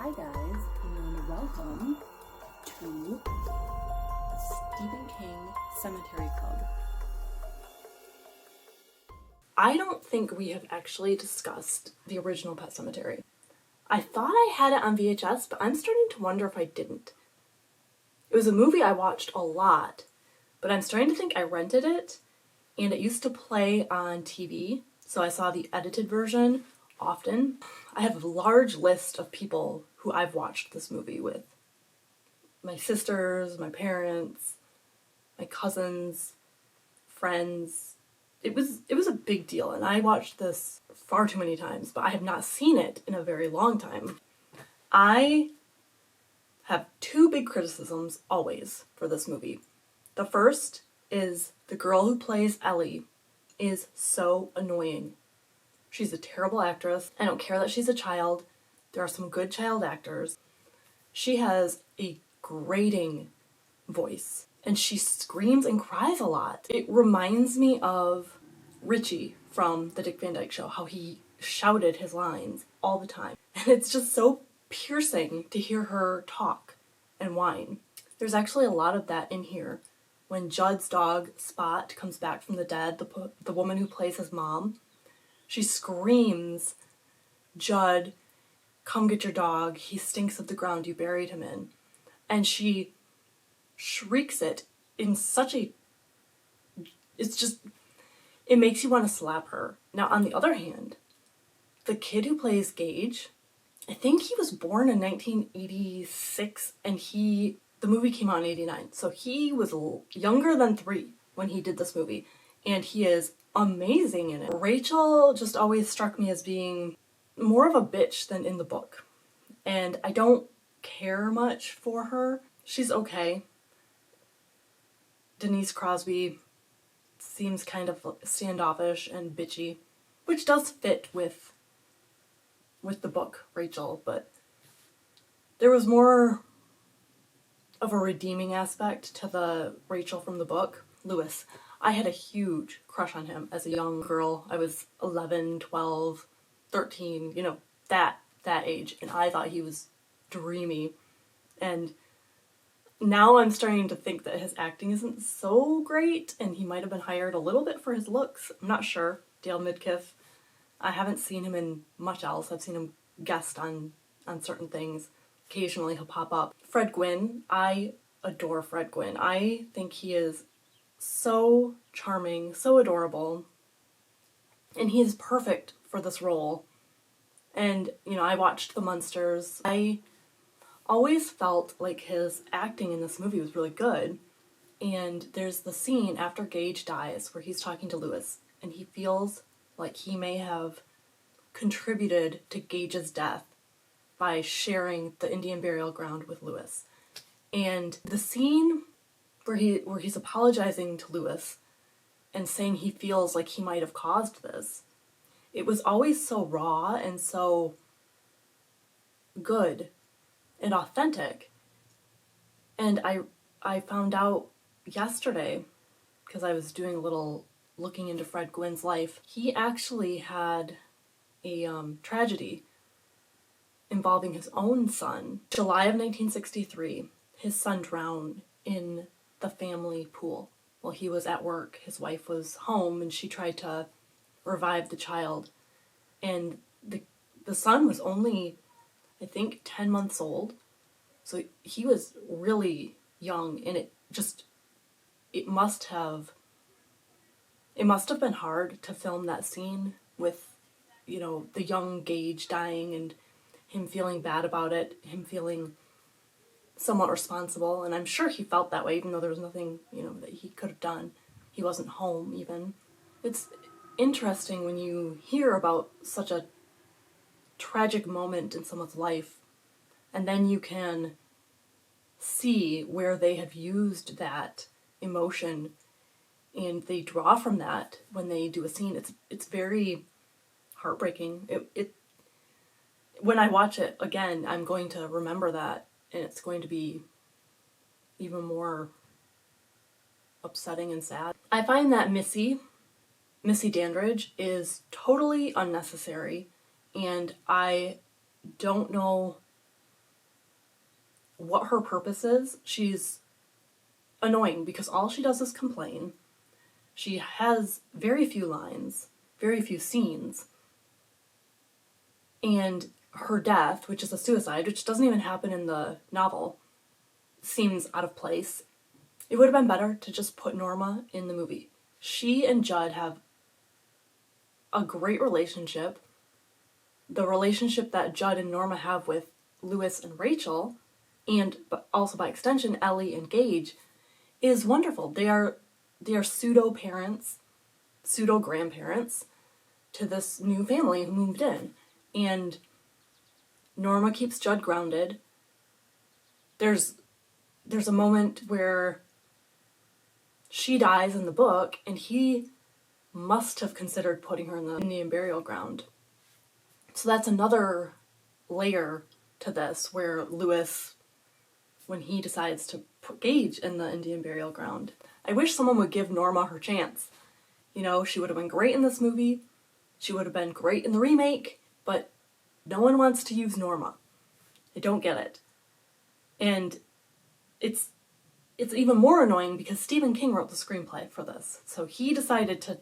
Hi guys, and welcome to the Stephen King Sematary Club. I don't think we have actually discussed the original Pet Sematary. I thought I had it on VHS, but I'm starting to wonder if I didn't. It was a movie I watched a lot, but I'm starting to think I rented it, and it used to play on TV, so I saw the edited version often. I have a large list of people who I've watched this movie with. My sisters, my parents, my cousins, friends. It was a big deal, and I watched this far too many times, but I have not seen it in a very long time. I have two big criticisms always for this movie. The first is the girl who plays Ellie is so annoying. She's a terrible actress. I don't care that she's a child. There are some good child actors. She has a grating voice, and she screams and cries a lot. It reminds me of Richie from The Dick Van Dyke Show, how he shouted his lines all the time. And it's just so piercing to hear her talk and whine. There's actually a lot of that in here. When Judd's dog, Spot, comes back from the dead, the woman who plays his mom, she screams, "Judd, come get your dog. He stinks of the ground you buried him in." And she shrieks it in such a... it makes you want to slap her. Now, on the other hand, the kid who plays Gage, I think he was born in 1986, and the movie came out in 89. So he was younger than 3 when he did this movie, and he is amazing in it. Rachel just always struck me as being more of a bitch than in the book, and I don't care much for her. She's okay. Denise Crosby seems kind of standoffish and bitchy, which does fit with the book, Rachel, but there was more of a redeeming aspect to the Rachel from the book. Lewis. I had a huge crush on him as a young girl. I was 11, 12, 13, that age, and I thought he was dreamy. And now I'm starting to think that his acting isn't so great, and he might have been hired a little bit for his looks. I'm not sure. Dale Midkiff. I haven't seen him in much else. I've seen him guest on certain things. Occasionally he'll pop up. Fred Gwynne. I adore Fred Gwynne. I think he is so charming, so adorable, and he is perfect for this role. And, I watched The Munsters. I always felt like his acting in this movie was really good. And there's the scene after Gage dies where he's talking to Lewis, and he feels like he may have contributed to Gage's death by sharing the Indian burial ground with Lewis. And the scene where he's apologizing to Lewis and saying he feels like he might have caused this, it was always so raw and so good and authentic. And I found out yesterday, because I was doing a little looking into Fred Gwynne's life, he actually had a tragedy involving his own son. July of 1963, his son drowned in the family pool while he was at work. His wife was home, and she tried to revive the child. And the son was only, I think, 10 months old. So he was really young, and it must have been hard to film that scene with, the young Gage dying and him feeling bad about it, him feeling somewhat responsible. And I'm sure he felt that way, even though there was nothing, that he could have done. He wasn't home, even. It's interesting when you hear about such a tragic moment in someone's life, and then you can see where they have used that emotion, and they draw from that when they do a scene. It's very heartbreaking. When I watch it again, I'm going to remember that, and it's going to be even more upsetting and sad. I find that Missy Dandridge is totally unnecessary, and I don't know what her purpose is. She's annoying because all she does is complain. She has very few lines, very few scenes. And her death, which is a suicide, which doesn't even happen in the novel, seems out of place. It would have been better to just put Norma in the movie. She and Judd have a great relationship. The relationship that Judd and Norma have with Lewis and Rachel, and also by extension Ellie and Gage, is wonderful. They are pseudo parents, pseudo grandparents to this new family who moved in, and Norma keeps Judd grounded. There's a moment where she dies in the book, and he must have considered putting her in the Indian burial ground. So that's another layer to this, where Lewis, when he decides to put Gage in the Indian burial ground. I wish someone would give Norma her chance. You know, she would have been great in this movie, she would have been great in the remake, but no one wants to use Norma. I don't get it. And it's even more annoying because Stephen King wrote the screenplay for this. So he decided to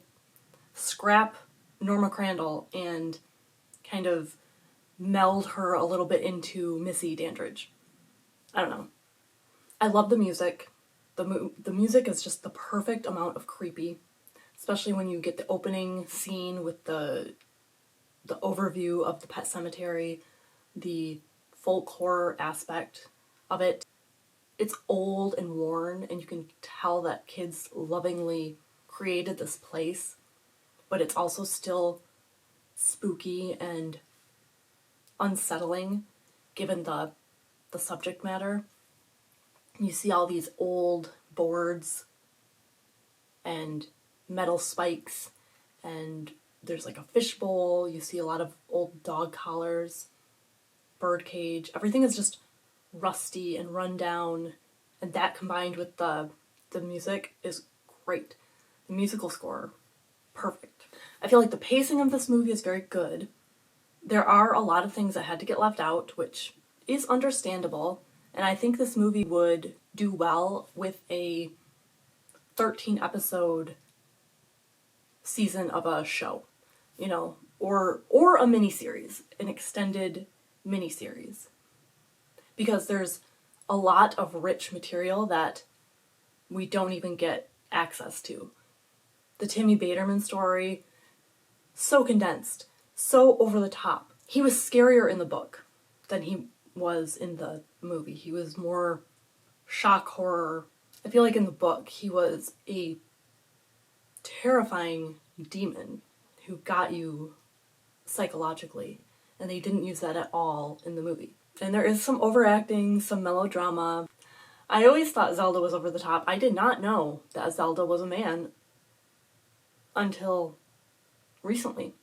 scrap Norma Crandall and kind of meld her a little bit into Missy Dandridge. I don't know. I love the music. The music is just the perfect amount of creepy, especially when you get the opening scene with the overview of the pet cemetery, the folk horror aspect of it. It's old and worn, and you can tell that kids lovingly created this place, but it's also still spooky and unsettling given the subject matter. You see all these old boards and metal spikes, and there's like a fishbowl. You see a lot of old dog collars, bird cage. Everything is just rusty and run down, and that combined with the music is great. The musical score, perfect. I feel like the pacing of this movie is very good. There are a lot of things that had to get left out, which is understandable, and I think this movie would do well with a 13 episode season of a show, you know, or a miniseries, an extended miniseries. Because there's a lot of rich material that we don't even get access to. The Timmy Baterman story, so condensed, so over the top. He was scarier in the book than he was in the movie. He was more shock horror. I feel like in the book he was a terrifying demon who got you psychologically, and they didn't use that at all in the movie. And there is some overacting, some melodrama. I always thought Zelda was over the top. I did not know that Zelda was a man until recently.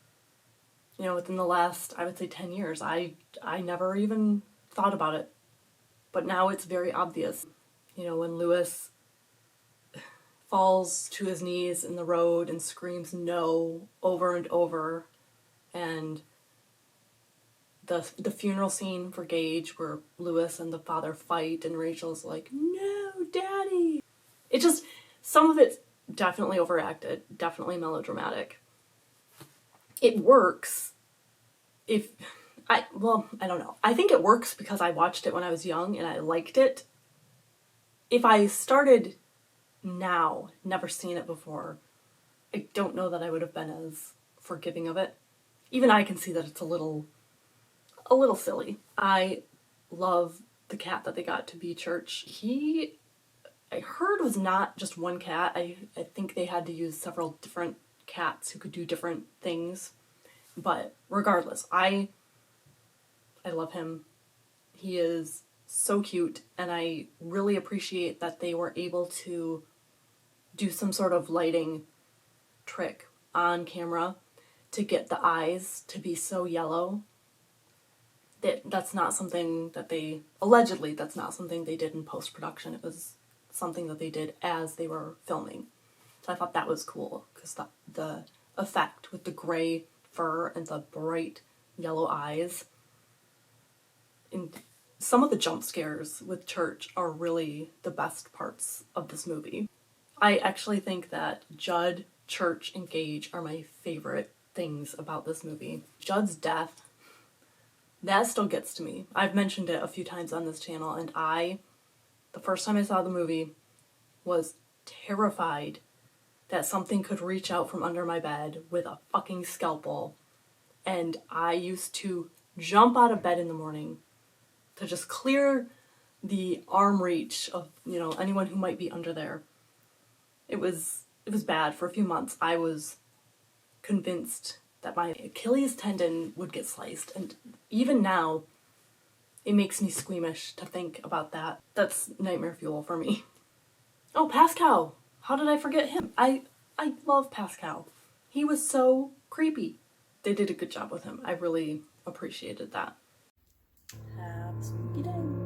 You know, within the last, I would say 10 years. I never even thought about it. But now it's very obvious. You know, when Lewis falls to his knees in the road and screams no over and over, and the funeral scene for Gage where Lewis and the father fight and Rachel's like, no, Daddy. It just, some of it's definitely overacted, definitely melodramatic. It works I don't know. I think it works because I watched it when I was young and I liked it. If I started now, never seen it before, I don't know that I would have been as forgiving of it. Even I can see that it's a little silly. I love the cat that they got to be Church. He, I heard, was not just one cat. I think they had to use several different cats who could do different things. But regardless, I love him. He is so cute, and I really appreciate that they were able to do some sort of lighting trick on camera to get the eyes to be so yellow. That's not something that they, allegedly, that's not something they did in post-production. It was something that they did as they were filming. So I thought that was cool, because the effect with the gray fur and the bright yellow eyes, and Some of the jump scares with Church are really the best parts of this movie. I actually think that Judd, Church, and Gage are my favorite things about this movie. Judd's death, that still gets to me. I've mentioned it a few times on this channel, and the first time I saw the movie, was terrified that something could reach out from under my bed with a fucking scalpel. And I used to jump out of bed in the morning to just clear the arm reach of, anyone who might be under there. It was bad. For a few months, I was convinced that my Achilles tendon would get sliced. And even now, it makes me squeamish to think about that. That's nightmare fuel for me. Oh, Pascow! How did I forget him? I love Pascow. He was so creepy. They did a good job with him. I really appreciated that. Have a spooky day.